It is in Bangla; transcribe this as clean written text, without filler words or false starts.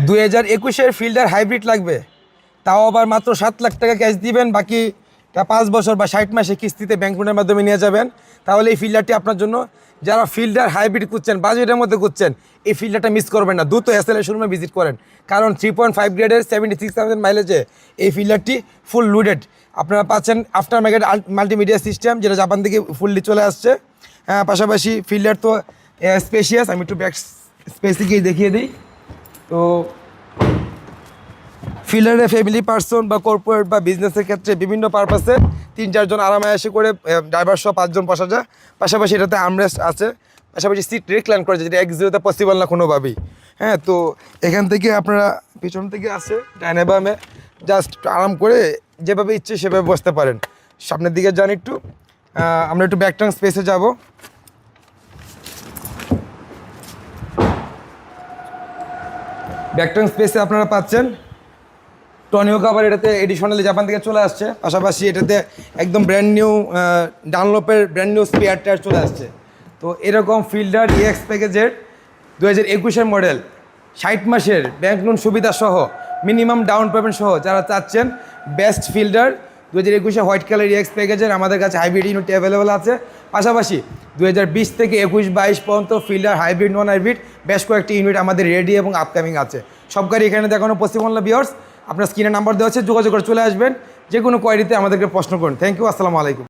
2021-এর ফিল্ডার হাইব্রিড লাগবে, তাও আবার মাত্র 7 লাখ টাকা ক্যাশ দিবেন, বাকিটা 5 বছর বা 60 মাসে কিস্তিতে ব্যাংক লোনের মাধ্যমে নিয়ে যাবেন। তাহলে এই ফিল্ডারটি আপনার জন্য, যারা ফিল্ডার হাইব্রিড খুঁজছেন, বাজেটের মধ্যে খুঁজছেন, এই ফিল্ডারটা মিস করবেন না, দ্রুত এসএলএ শোরুমে ভিজিট করেন। কারণ 3.5 গ্রেডের 76,000 মাইলেজে এই ফিল্ডারটি ফুল লোডেড। আপনারা পাচ্ছেন আফটার মার্কেট মাল্টিমিডিয়া সিস্টেম, যেটা জাপান থেকে ফুললি চলে আসছে। পাশাপাশি ফিল্ডার তো স্পেশিয়াস, আমি একটু ব্যাক স্পেসিকেই দেখিয়ে দিই। তো ফিল্ডারে ফ্যামিলি পার্সন বা কর্পোরেট বা বিজনেসের ক্ষেত্রে বিভিন্ন পারপাসে 3-4 জন আরামায়াসে করে ড্রাইভার সহ 5 জন বসা যায়। পাশাপাশি এটাতে আর্মরেস্ট আছে, পাশাপাশি সিট রিক্লাইন করা যায়, যেটা X0-তে পসিবল না কোনোভাবেই। তো এখান থেকে আপনারা পিছন থেকে আসে ডাইনে বামে জাস্ট আরাম করে যেভাবে ইচ্ছে সেভাবে বসতে পারেন। সামনের দিকে যান একটু, আমরা একটু ব্যাকটার্ন স্পেসে যাব। ব্যাকটার্ন স্পেসে আপনারা পাচ্ছেন টনিও কাভার, এটাতে এডিশনালি জাপান থেকে চলে আসছে। পাশাপাশি এটাতে একদম ব্র্যান্ড নিউ ডানলপের ব্র্যান্ড নিউ স্পেয়ার টায়ার চলে আসছে। তো এরকম ফিল্ডার EX প্যাকেজের 2021-এর মডেল, 60 মাসের ব্যাংক লোন সুবিধা সহ, মিনিমাম ডাউন পেমেন্ট সহ যারা চাচ্ছেন বেস্ট ফিল্ডার 2021-এ হোয়াইট কালার EX প্যাকেজের, আমাদের কাছে হাইব্রিড ইউনিট অ্যাভেলেবেল আছে। পাশাপাশি 2020 থেকে 21-22 পর্যন্ত ফিল্ডার হাইব্রিড নন হাইব্রিড বেশ কয়েকটি ইউনিট আমাদের রেডি এবং আপকামিং আছে। সব গাড়ি এখানে দেখানো পসিবল না ভিউয়ার্স। আপনার স্ক্রিনে নাম্বার দেওয়া আছে, যোগাযোগ করে চলে আসবেন। যে কোনো কোয়ারিতে আমাদেরকে প্রশ্ন করুন। থ্যাংক ইউ, আসসালামু আলাইকুম।